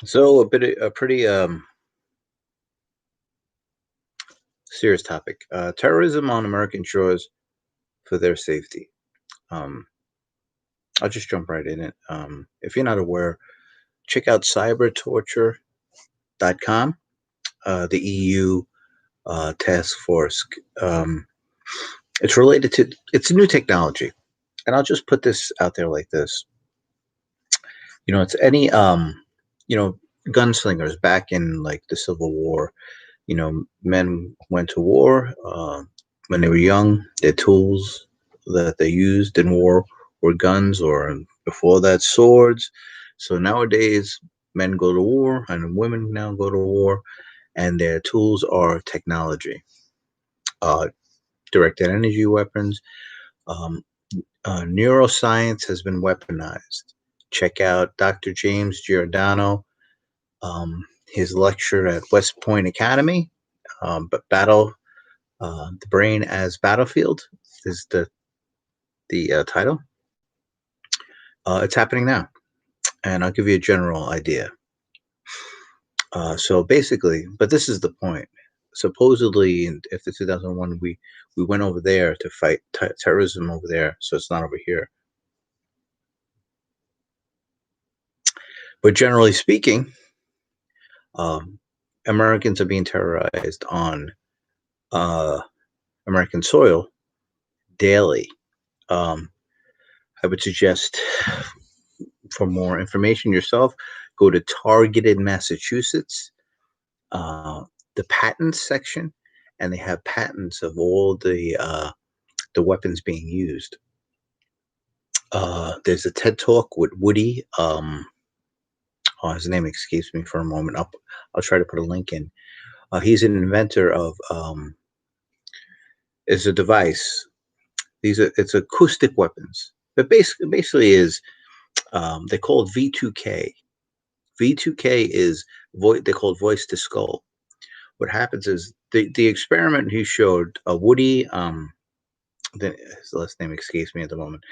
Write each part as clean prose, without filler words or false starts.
So a pretty serious topic. Terrorism on American shores for their safety. Um, I'll just jump right in it. If you're not aware, check out cybertorture.com, the EU task force. Um, it's related to it's a new technology, and I'll just put this out there like this. It's any you know gunslingers back in like the Civil War. Men went to war when they were young. Their tools that they used in war were guns, or before that, swords. So nowadays, men go to war and women now go to war, and their tools are technology, uh, directed energy weapons. Um, Neuroscience has been weaponized. Check out Dr. James Giordano, his lecture at West Point Academy, but the brain as battlefield is the title. It's happening now, and I'll give you a general idea. So basically, but this is the point. Supposedly, after 2001, we went over there to fight terrorism over there, so it's not over here. But generally speaking, um, Americans are being terrorized on uh, American soil daily. Um, I would suggest, for more information yourself, go to Targeted Massachusetts, uh, the patents section, and they have patents of all the weapons being used. There's a TED Talk with Woody. Oh, his name escapes me for a moment. I'll try to put a link in. He's an inventor of is a device. It's acoustic weapons. But basically is they call it V2K. V2K is they call it voice to skull. What happens is the experiment he showed, Woody, his last name escapes me at the moment.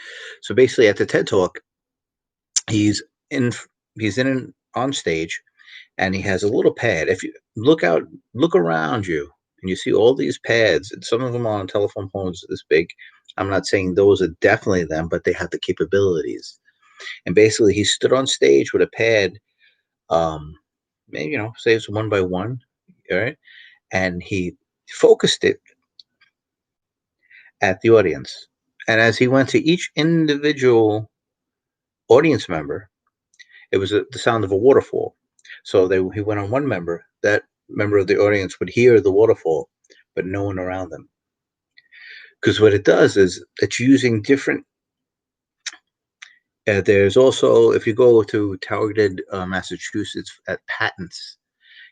So basically, at the TED Talk, he's in on stage, and he has a little pad. If you look around you, and you see all these pads, and some of them are on telephone phones this big. I'm not saying those are definitely them, but they have the capabilities. And basically, he stood on stage with a pad, um, maybe say it's one by one, all right, and he focused it at the audience. And as he went to each individual audience member, it was the sound of a waterfall. So he went on one member. That member of the audience would hear the waterfall, but no one around them. Because what it does is it's using different. There's also, if you go to Targeted Massachusetts at patents,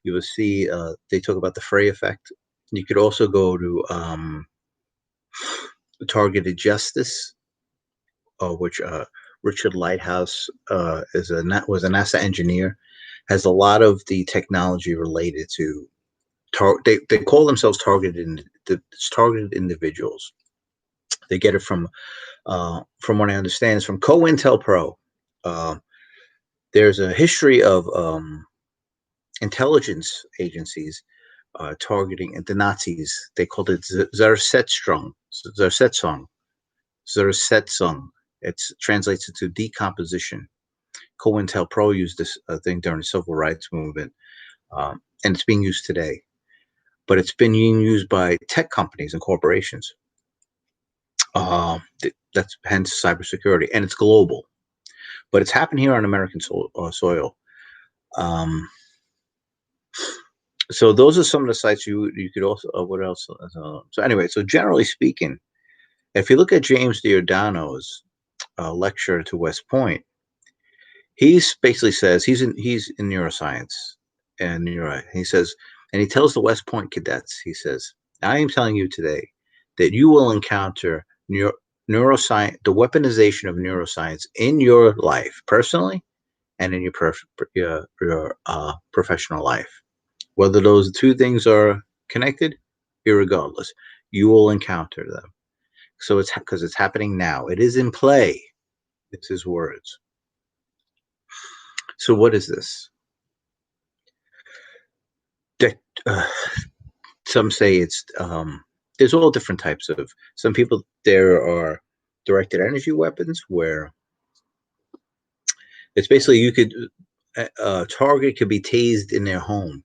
you will see they talk about the Frey effect. You could also go to Targeted Justice, which Richard Lighthouse was a NASA engineer, has a lot of the technology related to they call themselves targeted individuals. They get it from what I understand, is from COINTELPRO. Uh, there's a history of intelligence agencies targeting the Nazis. They called it Zersetzung. Zersetzung. Zersetzung. It translates into decomposition. COINTELPRO used this thing during the civil rights movement, and it's being used today. But it's been used by tech companies and corporations. That's hence cybersecurity, and it's global. But it's happened here on American soil. So those are some of the sites you could also. What else? So anyway, so generally speaking, if you look at James Giordano's lecture to West Point, he basically says he's in neuroscience and neuro. He says, and he tells the West Point cadets, he says, I am telling you today that you will encounter neuroscience, the weaponization of neuroscience in your life personally and in your professional life. Whether those two things are connected, irregardless, you will encounter them. So it's because it's happening now. It is in play. It's his words. So what is this? that some say it's there's all different types of. Some people, there are directed energy weapons where it's basically you could a target could be tased in their home.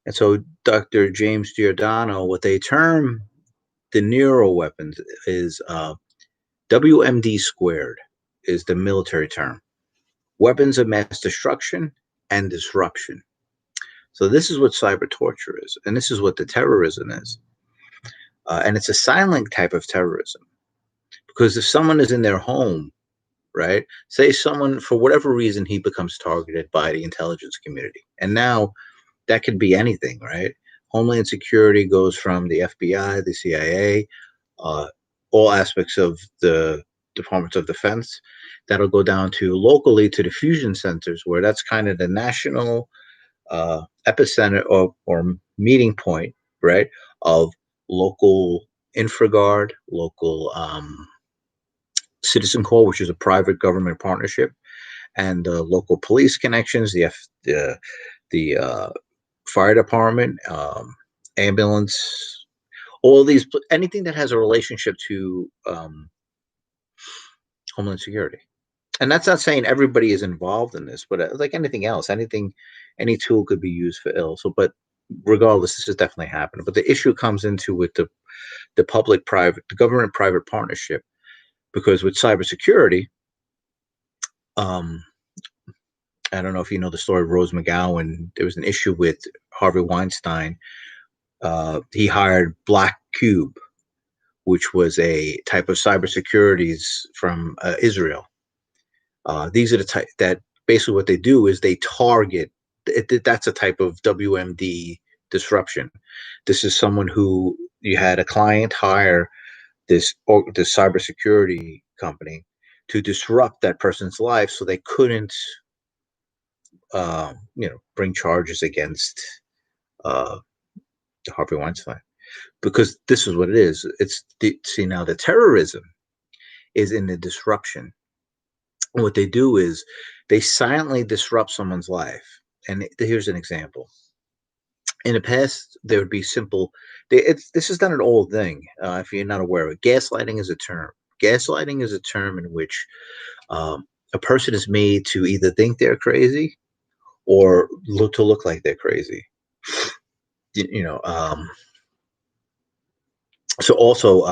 And so Dr. James Giordano, what they term the neuro weapons is WMD squared is the military term. Weapons of mass destruction and disruption. So this is what cyber torture is, and this is what the terrorism is. And it's a silent type of terrorism because if someone is in their home, right? Say someone, for whatever reason, he becomes targeted by the intelligence community, and now that could be anything, right? Homeland Security goes from the FBI, the CIA, uh, all aspects of the Departments of Defense. That'll go down to locally to the fusion centers, where that's kind of the national epicenter or meeting point, right, of local InfraGard, local Citizen Corps, which is a private government partnership, and local police connections, the fire department, ambulance, all these, anything that has a relationship to Homeland Security. And that's not saying everybody is involved in this, but like anything else, any tool could be used for ill. So, but regardless, this is definitely happening. But the issue comes into with the the government private partnership, because with cybersecurity, um, I don't know if you know the story of Rose McGowan. There was an issue with Harvey Weinstein. He hired Black Cube, which was a type of cybersecurities from Israel. These are the type that basically what they do is they target. That's a type of WMD disruption. This is someone who you had a client hire this cybersecurity company to disrupt that person's life, so they couldn't, bring charges against uh, Harvey Weinstein, because this is what it is. See, now the terrorism is in the disruption. What they do is they silently disrupt someone's life. And here's an example. In the past, there would be simple. This is not an old thing. If you're not aware of it, gaslighting is a term. Gaslighting is a term in which a person is made to either think they're crazy or look like they're crazy. You know. So also,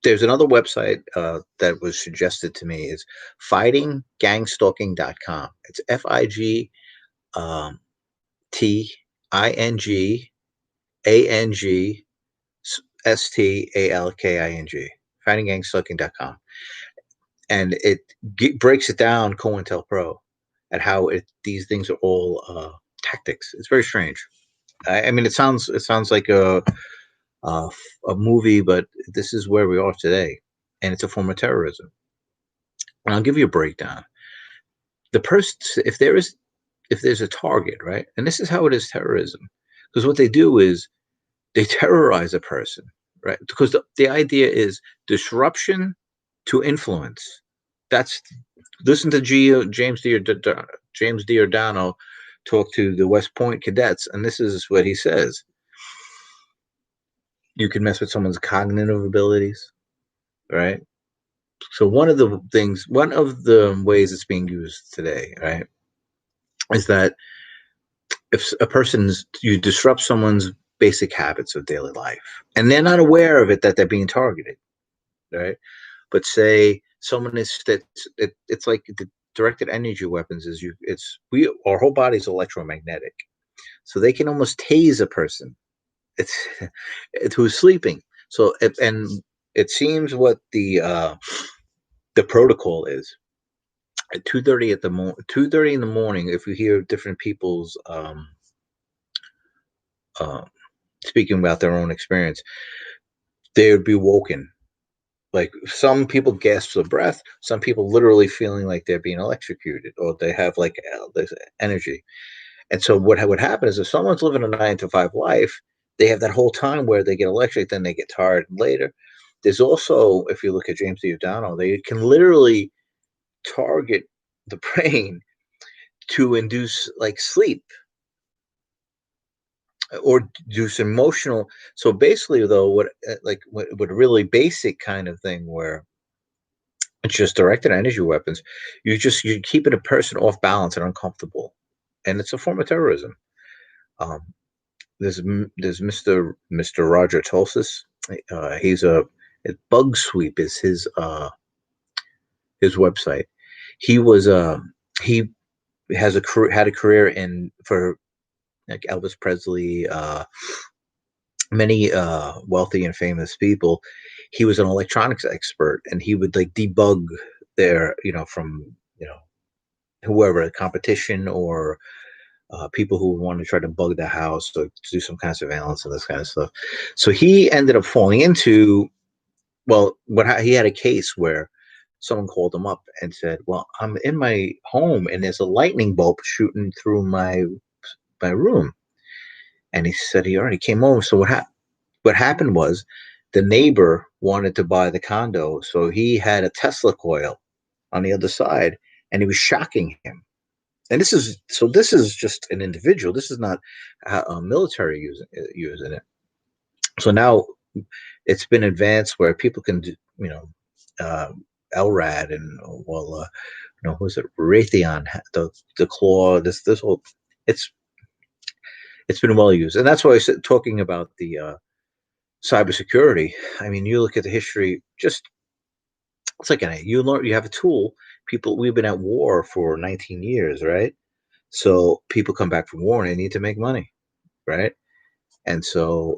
there's another website that was suggested to me is fightinggangstalking.com. It's FIG TINGANGSTALKING, fightinggangstalking.com. And it breaks it down, COINTELPRO, at how these things are all tactics. It's very strange. I mean, it sounds like uh, a movie, but this is where we are today, and it's a form of terrorism. And I'll give you a breakdown. The person, if there's a target, right, and this is how it is terrorism, because what they do is they terrorize a person, right? Because the idea is disruption to influence. That's listen to James Giordano talk to the West Point cadets, and this is what he says. You can mess with someone's cognitive abilities, right? So one of the ways it's being used today, right, is that if you disrupt someone's basic habits of daily life, and they're not aware of it, that they're being targeted, right? But say someone it's like the directed energy weapons is our whole body is electromagnetic, so they can almost tase a person. It's who's sleeping. So and it seems what the protocol is at 2:30 in the morning. If you hear different people's uh, speaking about their own experience, they would be woken. Like some people gasp for breath, some people literally feeling like they're being electrocuted, or they have like this energy. And so what would happen is if someone's living a 9 to 5 life, they have that whole time where they get electric, then they get tired later. There's also, if you look at James Giordano, they can literally target the brain to induce like sleep or do some emotional. So basically, though, what really basic kind of thing where it's just directed energy weapons, you're keeping a person off balance and uncomfortable, and it's a form of terrorism. Um, there's Mr. Roger Tulsis. He's a Bug Sweep is his website. He was he had a career in for like Elvis Presley, many wealthy and famous people. He was an electronics expert, and he would like debug their from whoever competition or people who want to try to bug the house or to do some kind of surveillance and this kind of stuff. So he ended up falling into he had a case where someone called him up and said, "Well, I'm in my home and there's a lightning bolt shooting through my room." And he said he already came home. So what happened was the neighbor wanted to buy the condo, so he had a Tesla coil on the other side, and he was shocking him. And this is just an individual. This is not a military using it. So now it's been advanced where people can do, uh, LRAD and who's it? Raytheon, the claw. This whole it's it's been well used, and that's why I said talking about the cybersecurity. I mean, you look at the history. Just it's like you learn. You have a tool. We've been at war for 19 years, right? So people come back from war and they need to make money, right? And so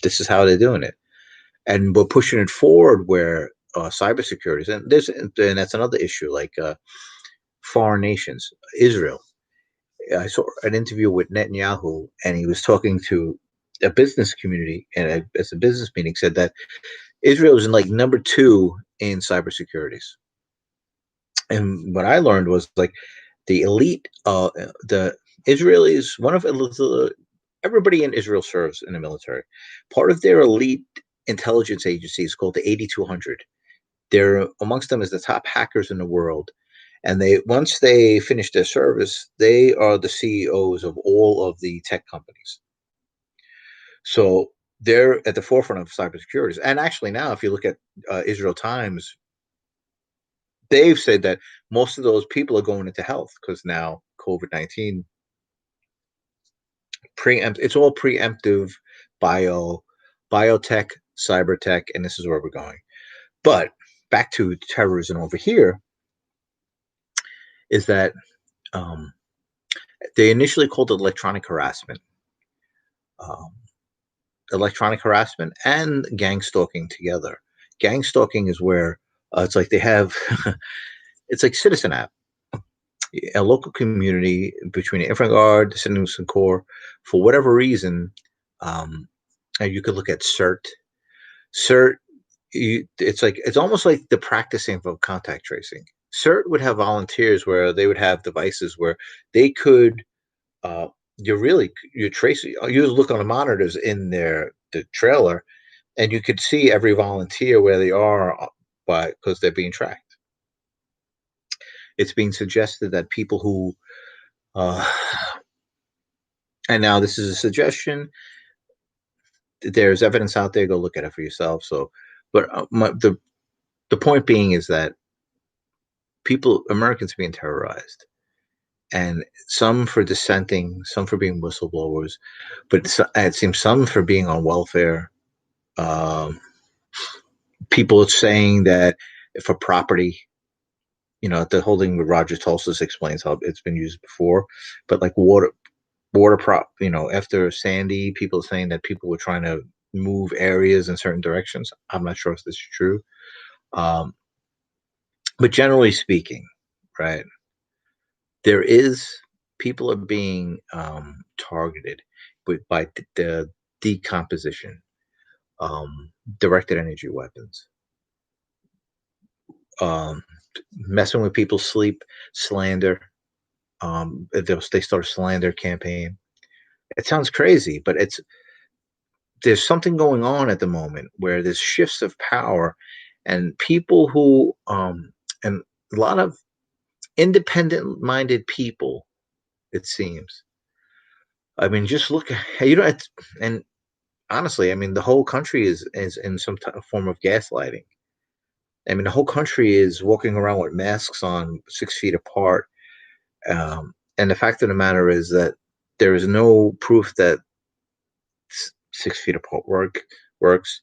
this is how they're doing it, and we're pushing it forward where cybersecurity and that's another issue like foreign nations, Israel. I saw an interview with Netanyahu, and he was talking to a business community, and as a business meeting, said that Israel is in like number two in cybersecurities. And what I learned was like the elite, the Israelis, everybody in Israel serves in the military. Part of their elite intelligence agency is called the 8200. They're amongst them is the top hackers in the world. And once they finish their service, they are the CEOs of all of the tech companies. So they're at the forefront of cybersecurity. And actually, now, if you look at Israel Times, they've said that most of those people are going into health because now COVID-19 it's all preemptive biotech, cyber tech, and this is where we're going. But back to terrorism over here is that um, they initially called it electronic harassment. Um, Electronic harassment and gang stalking together. Gang stalking is where it's like they have, it's like Citizen App, a local community between the Infant Guard, the Citizen Corps, for whatever reason. Um, and you could look at CERT. CERT, it's almost like the practicing of contact tracing. CERT would have volunteers where they would have devices where they could uh, you look on the monitors in the trailer, and you could see every volunteer where they are because they're being tracked. It's being suggested that people who uh, and now this is a suggestion. There's evidence out there. Go look at it for yourself. So, but the point being is that Americans are being terrorized, and some for dissenting, some for being whistleblowers, but it seems some for being on welfare. Um, People saying that for property, the whole thing with Roger Tulsis explains how it's been used before, but like water after Sandy, people saying that people were trying to move areas in certain directions. I'm not sure if this is true. Um, but generally speaking, right, there is people are being targeted by the decomposition, directed energy weapons, um, messing with people's sleep, slander. They start a slander campaign. It sounds crazy, but there's something going on at the moment where there's shifts of power, and people who and a lot of independent-minded people, it seems. I mean, just look at and honestly, I mean, the whole country is in some form of gaslighting. I mean, the whole country is walking around with masks on, 6 feet apart. And the fact of the matter is that there is no proof that 6 feet apart works.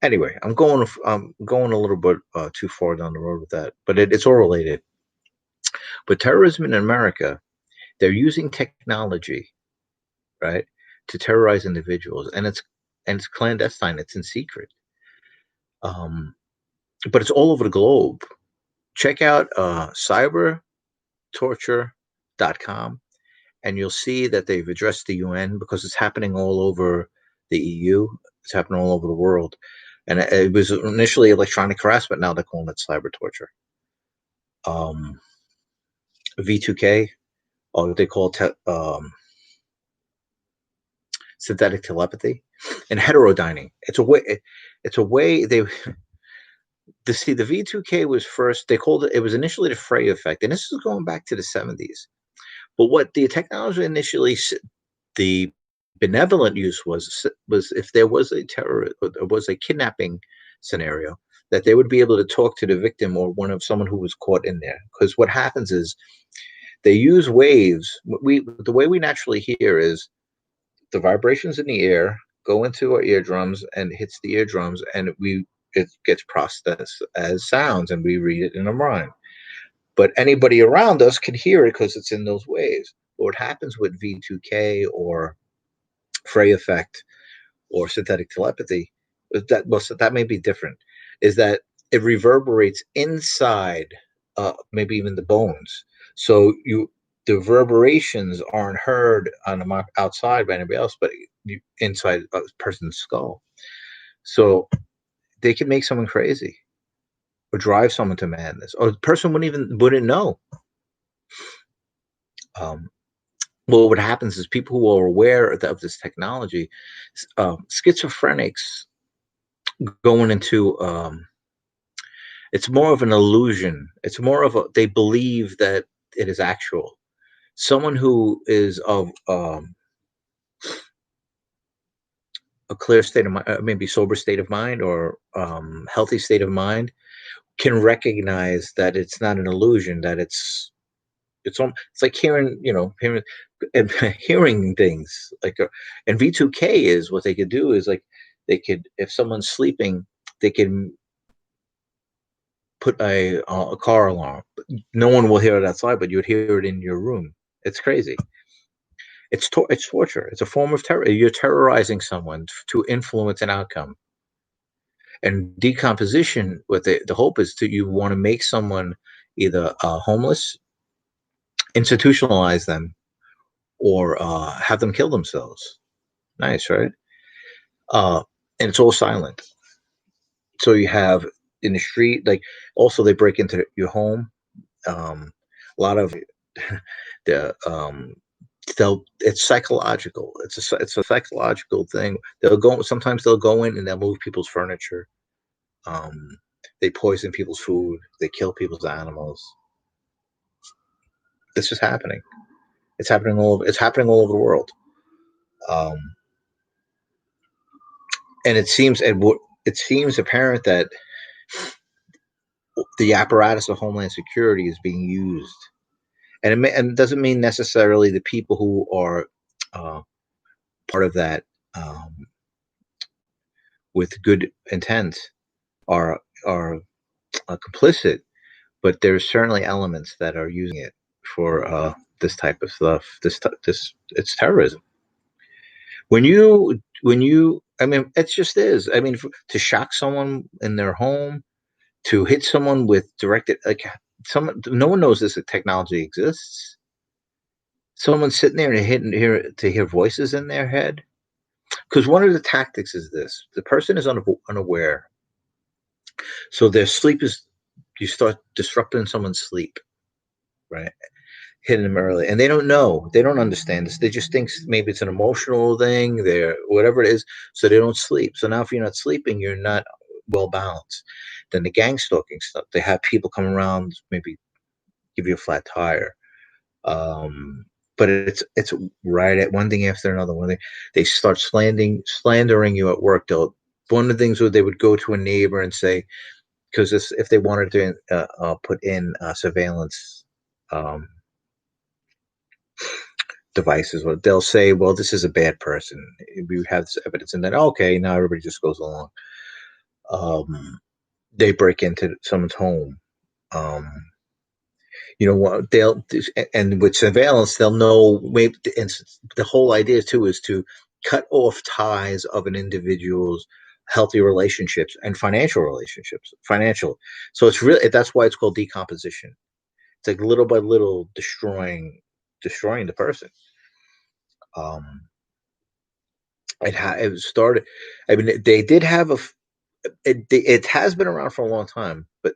Anyway, I'm going a little bit too far down the road with that, but it's all related. But terrorism in America, they're using technology, right, to terrorize individuals, and it's clandestine. It's in secret. Um, but it's all over the globe. Check out cybertorture.com, and you'll see that they've addressed the UN because it's happening all over the EU. It's happening all over the world. And it was initially electronic harassment. Now they're calling it cyber torture. V2K, or they call it synthetic telepathy, and heterodyning. It's a way. It's a way they. The V2K was first. They called it. It was initially the Frey effect, and this is going back to the 70s. But what the technology initially, the benevolent use was if there was a terror, or there was a kidnapping scenario, that they would be able to talk to the victim or someone who was caught in there. Because what happens is they use waves. The way we naturally hear is the vibrations in the air go into our eardrums and hits the eardrums, and it gets processed as sounds, and we read it in our mind. But anybody around us can hear it because it's in those waves. What happens with V2K or Frey effect or synthetic telepathy is that may be different. Is that it reverberates inside, maybe even the bones. So the reverberations aren't heard on the outside by anybody else, but inside a person's skull. So they can make someone crazy or drive someone to madness, or the person wouldn't know. Well, what happens is people who are aware of this technology, schizophrenics going into, it's more of an illusion. It's more of they believe that it is actual. Someone who is of a clear state of mind, maybe sober state of mind, or healthy state of mind, can recognize that it's not an illusion, that it's like hearing and hearing things like and V2K is what they could do is like they could, if someone's sleeping, they can put a car alarm. No one will hear it outside, but you'd hear it in your room. It's crazy. It's torture. It's a form of terror. You're terrorizing someone to influence an outcome. And decomposition, what the hope is to you want to make someone either homeless, institutionalize them, or have them kill themselves. Nice, right? Uh, and it's all silent. So you have in the street, like also they break into your home. A lot of the it's psychological. It's a psychological thing. Sometimes they'll go in and they'll move people's furniture. Um, they poison people's food. They kill people's animals. This is happening. It's happening all over the world. Um, and it seems apparent that the apparatus of Homeland Security is being used, and doesn't mean necessarily the people who are part of that, with good intent, are complicit, but there's certainly elements that are using it for this type of stuff. This it's terrorism. I mean, it just is. I mean, to shock someone in their home, to hit someone with directed, like, no one knows this technology exists. Someone's sitting there and hear voices in their head. Because one of the tactics is this: the person is unaware, so their sleep is, you start disrupting someone's sleep, right? Hitting them early, and they don't know, they don't understand this. They just think maybe it's an emotional thing, they're whatever it is, so they don't sleep. So now, if you're not sleeping, you're not well balanced. Then the gang stalking stuff. They have people come around, maybe give you a flat tire. Um, but it's right at one thing after another. One thing they start slandering you at work. One of the things where they would go to a neighbor and say, because if they wanted to put in surveillance um, devices, what they'll say, well, this is a bad person. We have this evidence, and then okay, now everybody just goes along. They break into someone's home. Um, you know what they'll and with surveillance they'll know maybe and the whole idea too is to cut off ties of an individual's healthy relationships and financial, so it's really that's why it's called decomposition. It's like little by little destroying the person. um it started, I mean they did have it has been around for a long time, but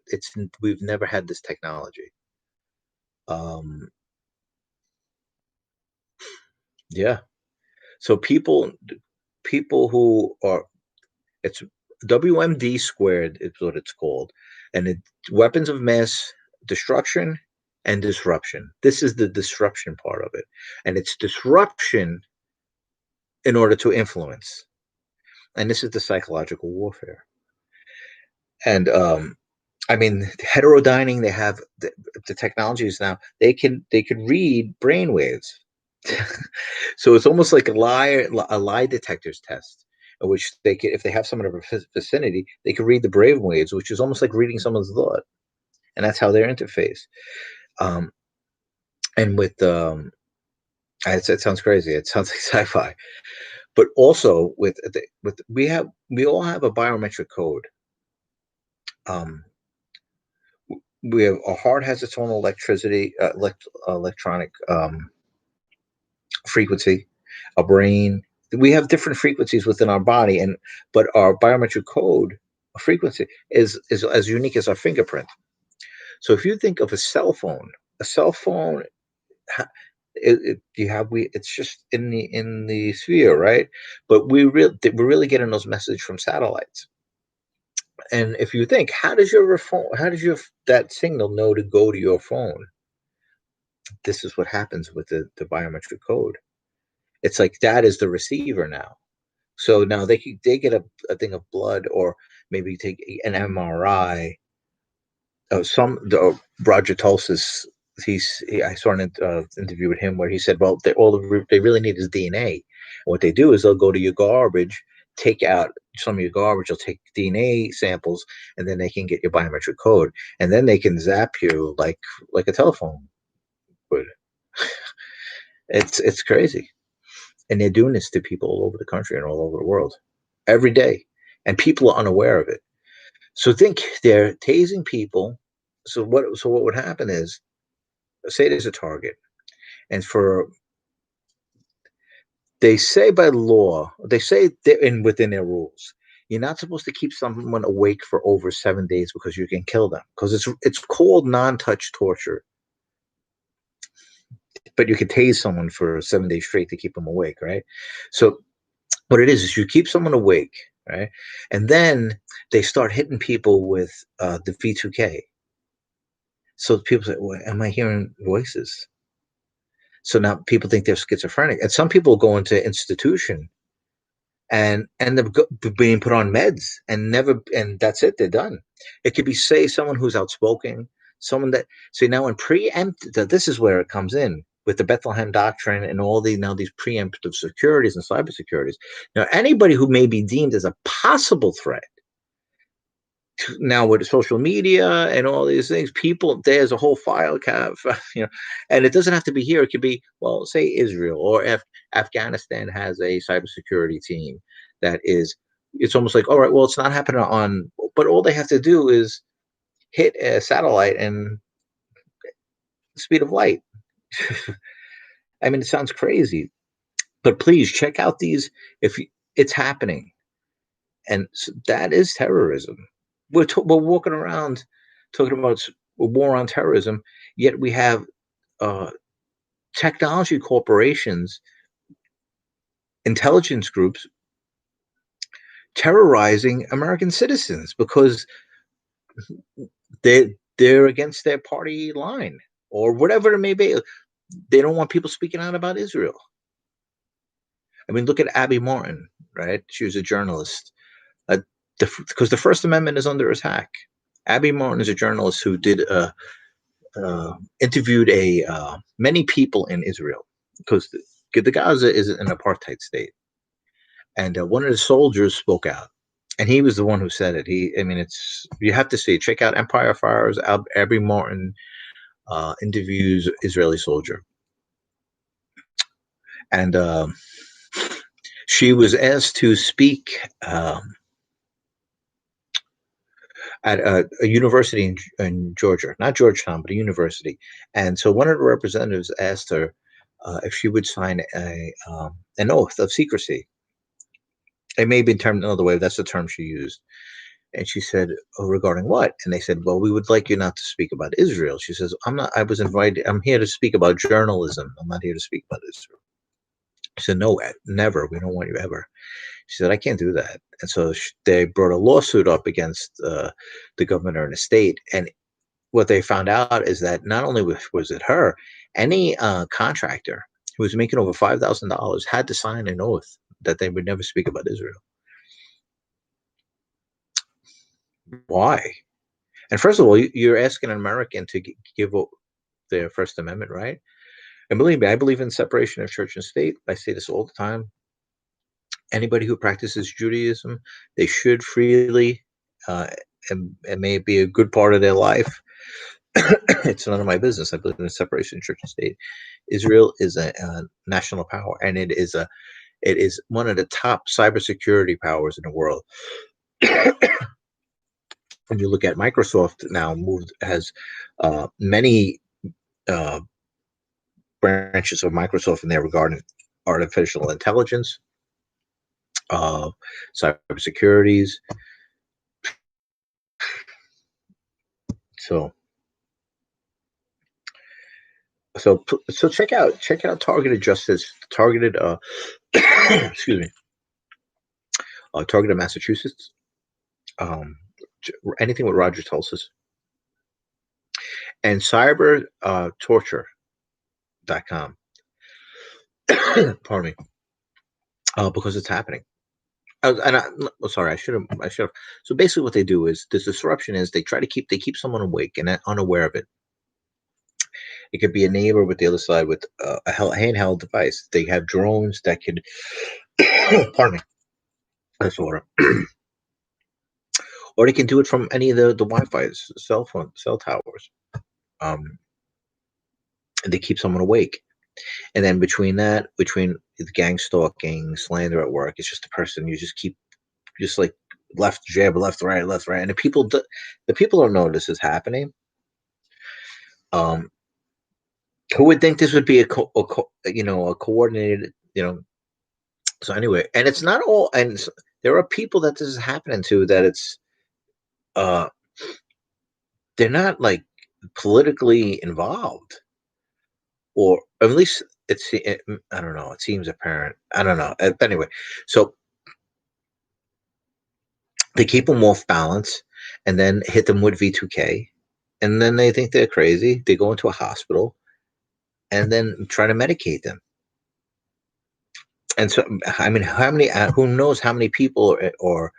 we've never had this technology. um yeah. So people who are it's WMD squared is what it's called, and it's weapons of mass destruction and disruption. This is the disruption part of it, and it's disruption in order to influence, and this is the psychological warfare. And I mean, heterodyning. They have the technologies now. They can read brain waves. So it's almost like a lie detectors test, in which they could, if they have someone in a vicinity, they could read the brave waves, which is almost like reading someone's thought, and that's how they're interface. Um, and with it sounds crazy. It sounds like sci-fi, but also with we all have a biometric code. Um, we have our heart has its own electronic frequency, a brain. We have different frequencies within our body, and but our biometric code frequency is as unique as our fingerprint. So if you think of a cell phone, you have we it's just in the sphere, right? But we're really getting those messages from satellites. And if you think, how does your that signal know to go to your phone? This is what happens with the biometric code. It's like that is the receiver now. So now they get a thing of blood, or maybe take an MRI. Roger Tulsis, I saw an interview with him where he said, well, they really need is DNA. What they do is they'll go to your garbage, take out some of your garbage, they'll take DNA samples, and then they can get your biometric code, and then they can zap you like a telephone would. It's crazy, and they're doing this to people all over the country and all over the world every day, and people are unaware of it. So think they're tasing people. So what would happen is, say there's a target, and for they say by law, they say they're within their rules. You're not supposed to keep someone awake for over 7 days because you can kill them, because it's called non-touch torture. But you could tase someone for 7 days straight to keep them awake, right? So what it is you keep someone awake, right? And then they start hitting people with the V2K. So people say, well, am I hearing voices? So now people think they're schizophrenic, and some people go into institution and end up being put on meds and never, and that's it. They're done. It could be, say, someone who's outspoken, someone that, so now in preempt, this is where it comes in with the Bethlehem doctrine and all these preemptive securities and cybersecurities. Now, anybody who may be deemed as a possible threat, now with social media and all these things, people, there's a whole file cap, and it doesn't have to be here. It could be, well, say Israel or Afghanistan has a cybersecurity team that is. It's almost like, all right, well, it's not happening on, but all they have to do is hit a satellite and speed of light. I mean, it sounds crazy, but please check out these. If it's happening, and that is terrorism. We're walking around talking about war on terrorism, yet we have uh, technology corporations, intelligence groups terrorizing American citizens because they're against their party line. or whatever it may be. They don't want people speaking out about Israel. I mean, look at Abby Martin, right? She was a journalist. Because the First Amendment is under attack. Abby Martin is a journalist who did interviewed many people in Israel, because the Gaza is an apartheid state, and one of the soldiers spoke out, and he was the one who said it. I mean, you have to see. Check out Empire Fires. Abby Martin interviews Israeli soldier, and she was asked to speak at a university in Georgia, not Georgetown, but a university. And so one of the representatives asked her if she would sign an oath of secrecy. It may be termed another way, but that's the term she used. And she said, "Oh, regarding what?" And they said, "Well, we would like you not to speak about Israel." She says, "I'm not. I was invited. I'm here to speak about journalism. I'm not here to speak about Israel." She said, "No, never. We don't want you ever." She said, "I can't do that." And so they brought a lawsuit up against the governor in the state. And what they found out is that not only was it her, any contractor who was making over $5,000 had to sign an oath that they would never speak about Israel. Why? And first of all, you're asking an American to give up their First Amendment, right? And believe me, I believe in separation of church and state. I say this all the time. Anybody who practices Judaism, they should freely, uh, and may be a good part of their life. It's none of my business. I believe in separation of church and state. Israel is a national power, and it is one of the top cybersecurity powers in the world. When you look at Microsoft now, has many uh, branches of Microsoft in there regarding artificial intelligence, cybersecurities. So, so check out targeted justice, targeted excuse me, targeted Massachusetts. Um, Anything with Roger Tulsis, and cyber torture.com. Pardon me. Because it's happening. Sorry, I should have. So basically, what they do is this disruption is they keep someone awake and unaware of it. It could be a neighbor with the other side with a handheld device. They have drones that could, pardon me, that's water, or they can do it from any of the Wi-Fi's, cell towers. They keep someone awake, and then between the gang stalking, slander at work, it's just a person you just keep like left jab, left right, and the people don't know this is happening. Who would think this would be a coordinated, so anyway, and it's not all, and there are people that this is happening to, that it's they're not like politically involved, or at least I don't know, it seems apparent, I don't know. Anyway, so they keep them off balance and then hit them with V2K, and then they think they're crazy, they go into a hospital and then try to medicate them. And so, I mean, who knows how many people are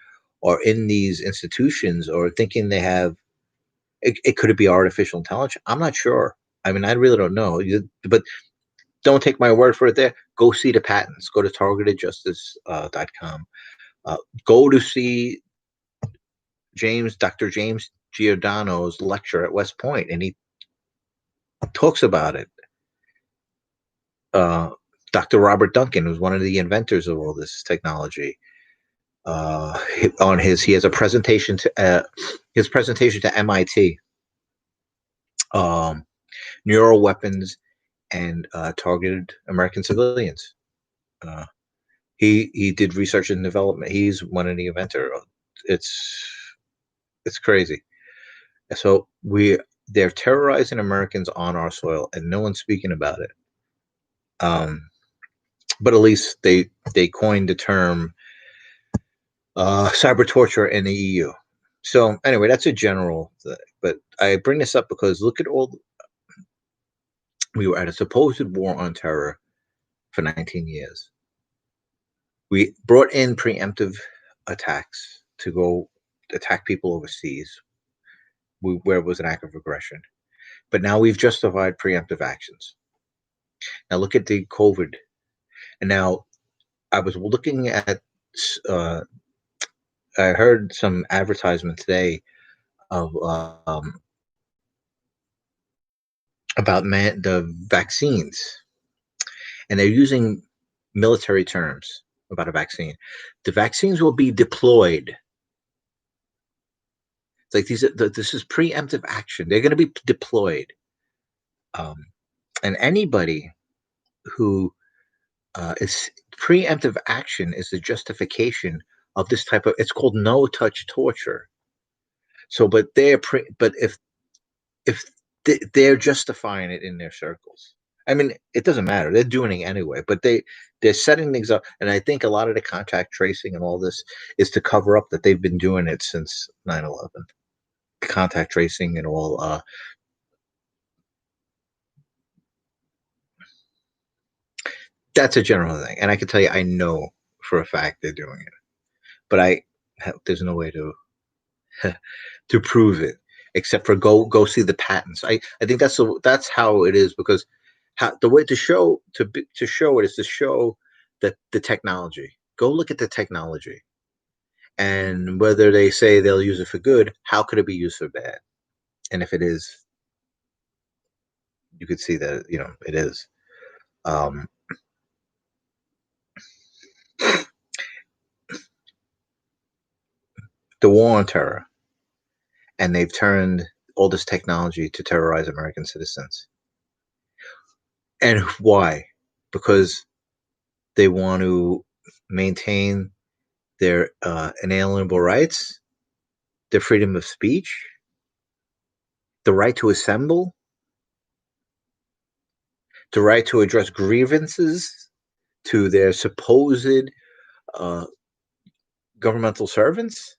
in these institutions or thinking they have it could be artificial intelligence. I'm not sure. I mean, I really don't know. But don't take my word for it there. Go see the patents. Go to targetedjustice.com. Go to see Dr. James Giordano's lecture at West Point, and he talks about it. Dr. Robert Duncan, who's one of the inventors of all this technology, he has a presentation to his presentation to MIT, neural weapons and targeted American civilians. He did research and development. He's one of the inventor. It's crazy. So they're terrorizing Americans on our soil, and no one's speaking about it. But at least they coined the term cyber torture in the EU. So anyway, that's a general thing. But I bring this up because look at all We were at a supposed war on terror for 19 years. We brought in preemptive attacks to go attack people overseas, where it was an act of aggression. But now we've justified preemptive actions. Now look at the COVID. And now I was looking at, uh, I heard some advertisement today of about the vaccines, and they're using military terms about a vaccine. The vaccines will be deployed. It's like this is preemptive action. They're going to be deployed, and anybody who is preemptive action is the justification of this type of. It's called no-touch torture. So, but if they're justifying it in their circles. I mean, it doesn't matter. They're doing it anyway, but they're setting things up. And I think a lot of the contact tracing and all this is to cover up that they've been doing it since 9/11. Contact tracing and all. That's a general thing, and I can tell you, I know for a fact they're doing it, but there's no way to to prove it except for go see the patents. I think that's how it is, because the way to show it is to show that the technology. Go look at the technology, and whether they say they'll use it for good, how could it be used for bad? And if it is, you could see that it is. Um, the war on terror, and they've turned all this technology to terrorize American citizens. And why? Because they want to maintain their inalienable rights, their freedom of speech, the right to assemble, the right to address grievances to their supposed uh, governmental servants,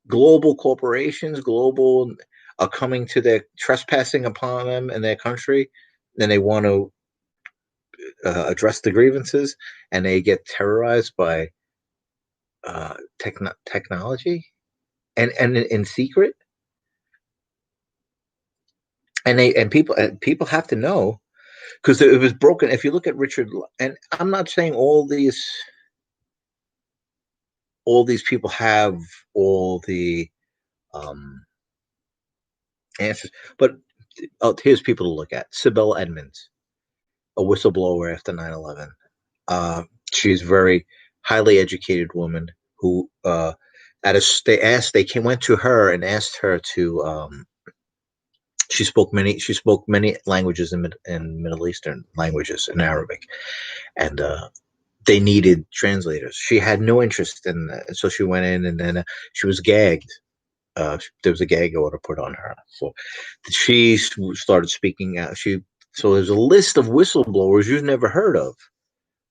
global corporations, global are coming to their trespassing upon them in their country, and they want to address the grievances, and they get terrorized by technology and in secret. And people have to know, because it was broken. If you look at Richard, and I'm not saying all these people have all the um, answers, but here's people to look at. Sibel Edmonds, a whistleblower after 9/11. She's a very highly educated woman who, went to her and asked her to. She spoke many languages in Middle Eastern languages in Arabic, and they needed translators. She had no interest in that, so she went in, and then she was gagged. There was a gag order put on her, so she started speaking out. So there's a list of whistleblowers you've never heard of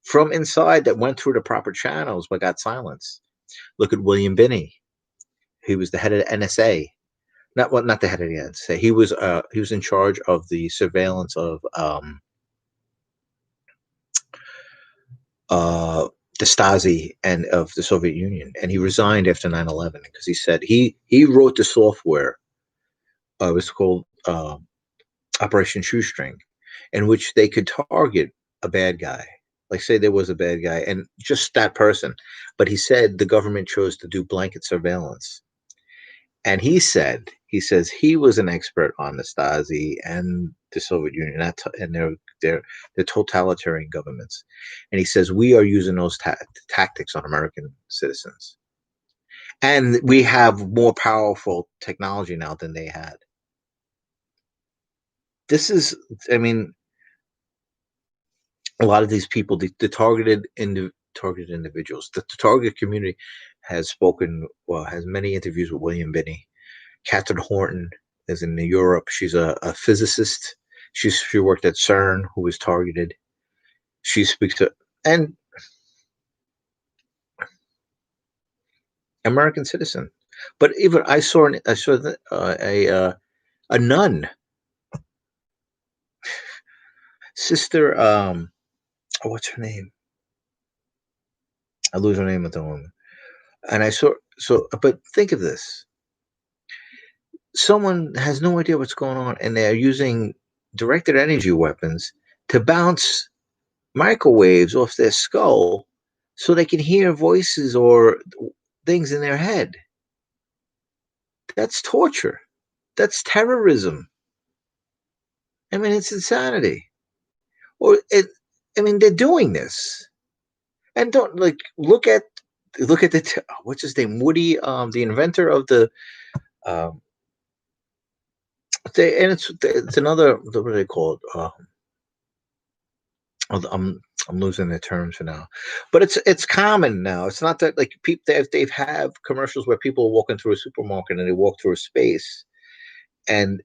from inside that went through the proper channels but got silenced. Look at William Binney. He was the head of the NSA. Not the head of the NSA. He was in charge of the surveillance of uh, the Stasi and of the Soviet Union, and he resigned after 9/11 because he said he wrote the software. It was called Operation Shoestring, in which they could target a bad guy. Like, say there was a bad guy and just that person, but he said the government chose to do blanket surveillance. And he says he was an expert on the Stasi and the Soviet Union, and their totalitarian governments. And he says we are using those tactics on American citizens, and we have more powerful technology now than they had. This is, I mean, a lot of these people, the targeted individuals, the target community has many interviews with William Binney. Catherine Horton is in Europe. She's a physicist. She worked at CERN, who was targeted. She speaks to and American citizen. But even I saw a nun Sister, oh, what's her name? I lose her name at the moment. And I saw but think of this. Someone has no idea what's going on, and they're using directed energy weapons to bounce microwaves off their skull so they can hear voices or things in their head. That's torture. That's terrorism. I mean, it's insanity. Or it, I mean, they're doing this, and don't like look at what's his name, Woody, the inventor of the um, and it's another what do they call it? I'm losing the terms for now, but it's common now. It's not that like people they've have commercials where people are walking through a supermarket and they walk through a space and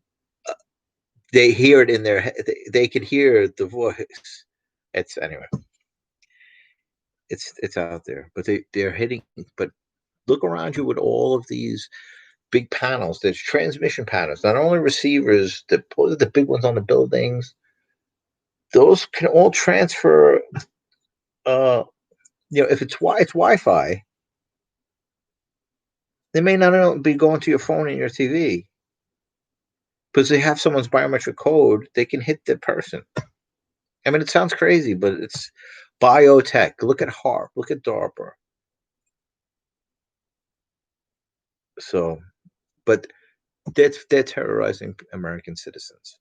they hear it in their head. They could hear the voice. It's anyway. It's out there, but they're hitting. But look around you with all of these big panels. There's transmission panels, not only receivers. The big ones on the buildings. Those can all transfer. Uh, if it's Wi-Fi, they may not be going to your phone and your TV because they have someone's biometric code. They can hit the person. I mean, it sounds crazy, but it's biotech. Look at HARP. Look at DARPA. So, but they're terrorizing American citizens.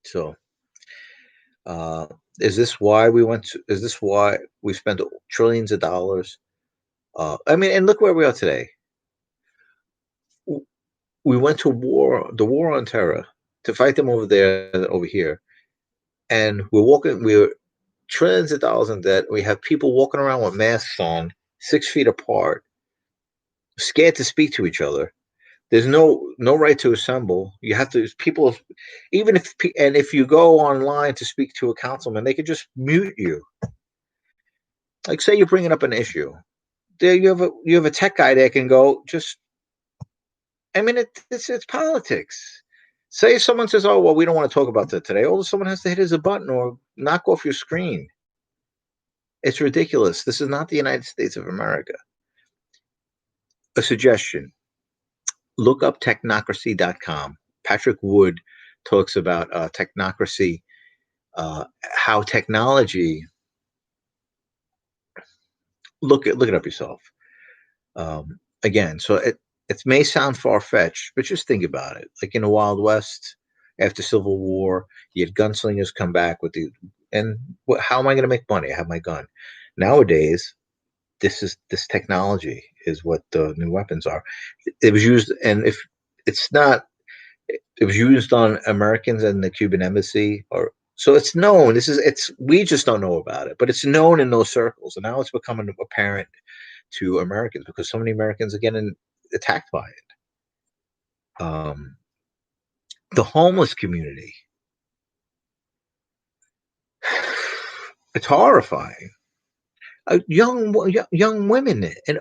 So, uh, is this why we went to? Is this why we spent trillions of dollars? I mean, and look where we are today. We went to war, the war on terror, to fight them over there, over here, and we're trillions of dollars in debt. We have people walking around with masks on, 6 feet apart, scared to speak to each other. There's no right to assemble. You have to people, even if you go online to speak to a councilman, they could just mute you. Like say you're bringing up an issue, there you have a tech guy that can go just. I mean, it's politics. Say someone says, "Oh well, we don't want to talk about that today." Oh, someone has to hit a button or knock off your screen. It's ridiculous. This is not the United States of America. A suggestion: look up technocracy.com. Patrick Wood talks about technocracy, how technology. Look it up yourself. Again, so it may sound far fetched, but just think about it. Like in the Wild West, after Civil War, you had gunslingers come back with and how am I going to make money? I have my gun. Nowadays, this technology is what the new weapons are. It was used, and if it's not, it was used on Americans in the Cuban embassy, or so it's known. It's we just don't know about it, but it's known in those circles, and now it's becoming apparent to Americans because so many Americans are getting attacked by it. The homeless community, it's horrifying. Young women, and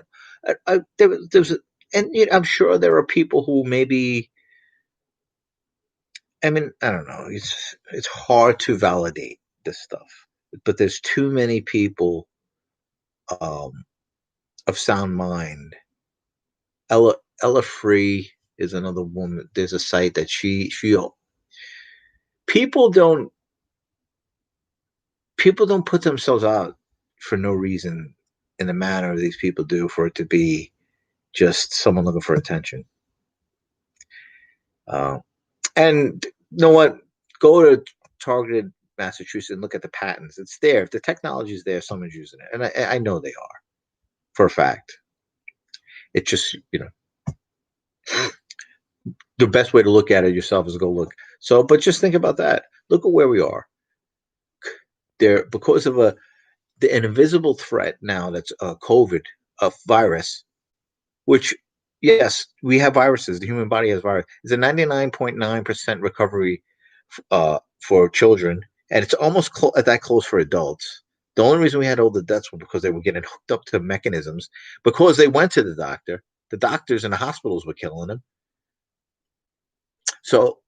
there was and I'm sure there are people who maybe. I mean, I don't know. It's hard to validate this stuff, but there's too many people um, of sound mind. Ella Free is another woman. There's a site that she people don't people don't put themselves out for no reason in the manner these people do for it to be just someone looking for attention. Uh, and you know what? Go to Targeted Massachusetts and look at the patents. It's there. If the technology is there, someone's using it, and I know they are for a fact. It's just the best way to look at it yourself is to go look. So, but just think about that. Look at where we are. There, because of an invisible threat now that's COVID, a virus, which yes, we have viruses. The human body has virus. It's a 99.9% recovery for children, and it's almost that close for adults. The only reason we had all the deaths was because they were getting hooked up to mechanisms because they went to the doctor. The doctors and the hospitals were killing them. So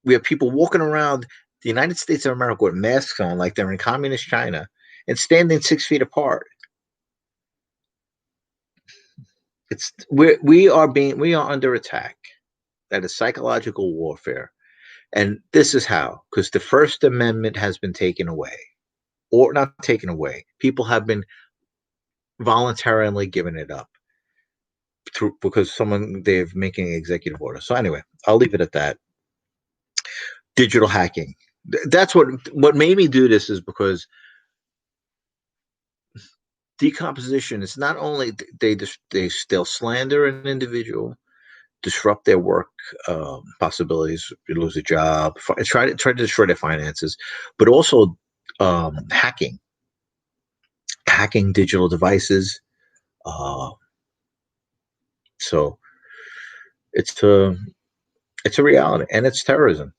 we have people walking around the United States of America with masks on, like they're in communist China, and standing 6 feet apart. It's we are under attack. That is psychological warfare, and this is how, because the First Amendment has been taken away, or not taken away. People have been voluntarily giving it up through because someone they're making an executive order. So anyway, I'll leave it at that. Digital hacking. That's what made me do this is because decomposition is not only they'll slander an individual, disrupt their work possibilities, you lose a job, try to destroy their finances, but also hacking digital devices. Uh, so it's a reality, and it's terrorism.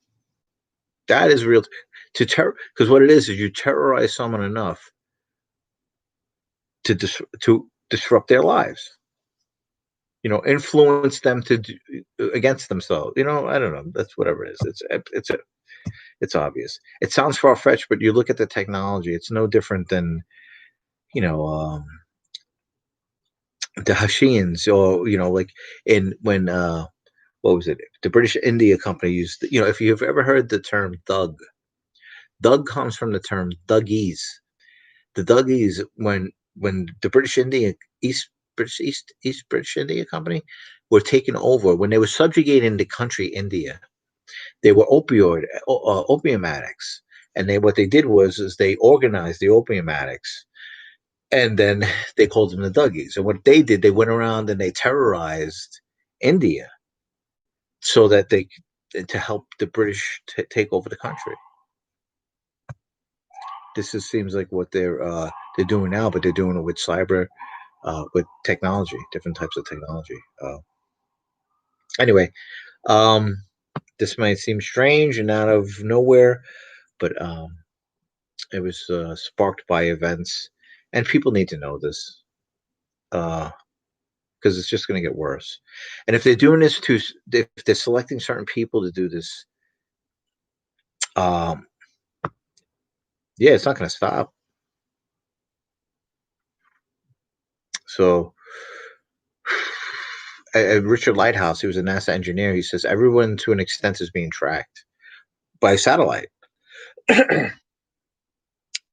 That is real to terror because what it is you terrorize someone enough to disrupt their lives. Influence them to do, against themselves. I don't know. That's whatever it is. It's obvious. It sounds far fetched, but you look at the technology. It's no different than you know um, the Hashins, or like in when what was it? The British India Company used. If you've ever heard the term thug, thug comes from the term Thuggees. The Thuggees, when the British India East British India Company were taken over, when they were subjugating the country India, they were opium addicts, and what they did was is they organized the opium addicts, and then they called them the Thuggees. And what they did, they went around and they terrorized India so that they to help the British take over the country. Seems like what they're doing now, but they're doing it with cyber, with technology, different types of technology. Anyway, um, this might seem strange and out of nowhere, but it was sparked by events, and people need to know this because it's just going to get worse. And if they're doing this if they're selecting certain people to do this, um, yeah, it's not going to stop. So Richard Lighthouse, he was a NASA engineer. He says everyone to an extent is being tracked by satellite.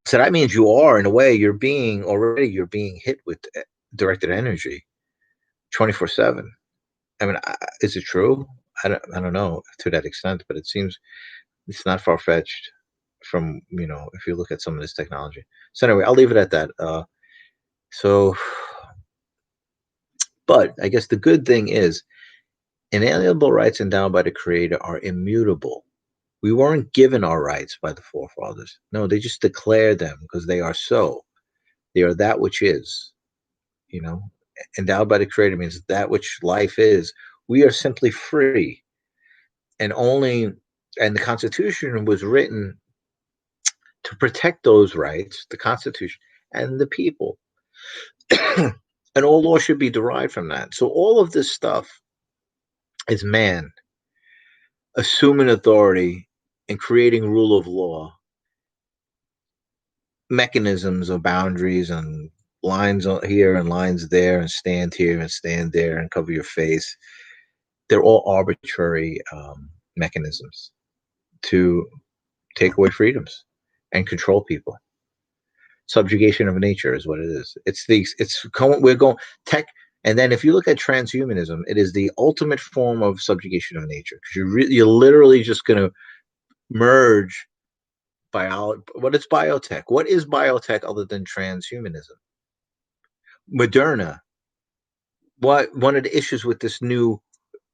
So that means you are, in a way, you're being hit with directed energy 24/7. I mean, is it true? I don't know to that extent, but it seems it's not far fetched from if you look at some of this technology. So anyway, I'll leave it at that. So, but I guess the good thing is inalienable rights endowed by the Creator are immutable. We weren't given our rights by the forefathers. No, they just declare them because they are so. They are that which is. You know, endowed by the Creator means that which life is. We are simply free, and the Constitution was written to protect those rights, the Constitution and the people, and all law should be derived from that. So all of this stuff is man assuming authority and creating rule of law, mechanisms of boundaries and lines here and lines there, and stand here and stand there and cover your face. They're all arbitrary mechanisms to take away freedoms and control people. Subjugation of nature is what it is. We're going tech. And then if you look at transhumanism, it is the ultimate form of subjugation of nature, because you're literally just going to merge what is biotech? What is biotech other than transhumanism? Moderna. One of the issues with this new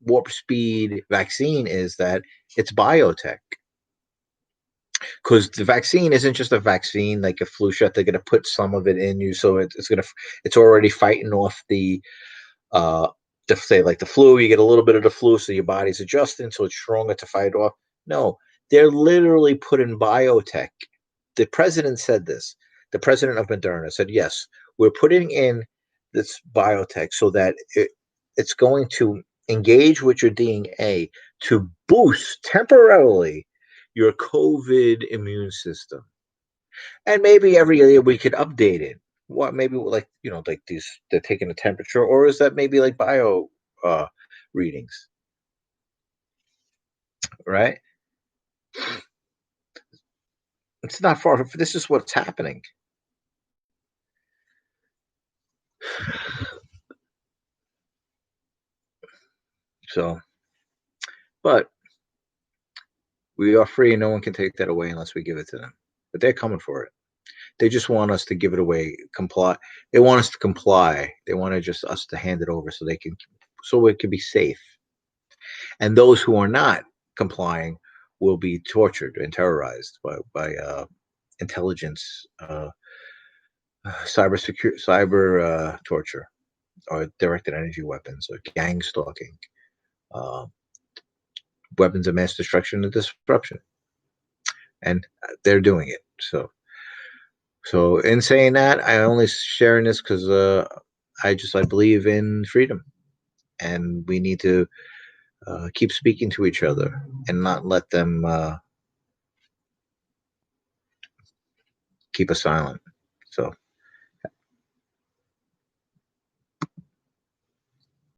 warp speed vaccine is that it's biotech, because the vaccine isn't just a vaccine like a flu shot. They're going to put some of it in you, so it's already fighting off uh say like the flu. You get a little bit of the flu, so your body's adjusting, so it's stronger to fight off. No, they're literally putting biotech. The president said this. The president of Moderna said, yes, we're putting in this biotech so that it's going to engage with your DNA to boost temporarily your COVID immune system. And maybe every year we could update it. What maybe like like these they're taking a temperature, or is that maybe like bio uh readings, right? It's not far. This is what's happening. So, but we are free, and no one can take that away unless we give it to them. But they're coming for it. They just want us to give it away, comply. They want us to comply. They want to just us to hand it over so they can, so it can be safe. And those who are not complying will be tortured and terrorized by intelligence, cyber torture, or directed energy weapons, or gang stalking, uh, weapons of mass destruction and disruption, and they're doing it. So in saying that, I only sharing this because I believe in freedom, and we need to keep speaking to each other and not let them keep us silent. So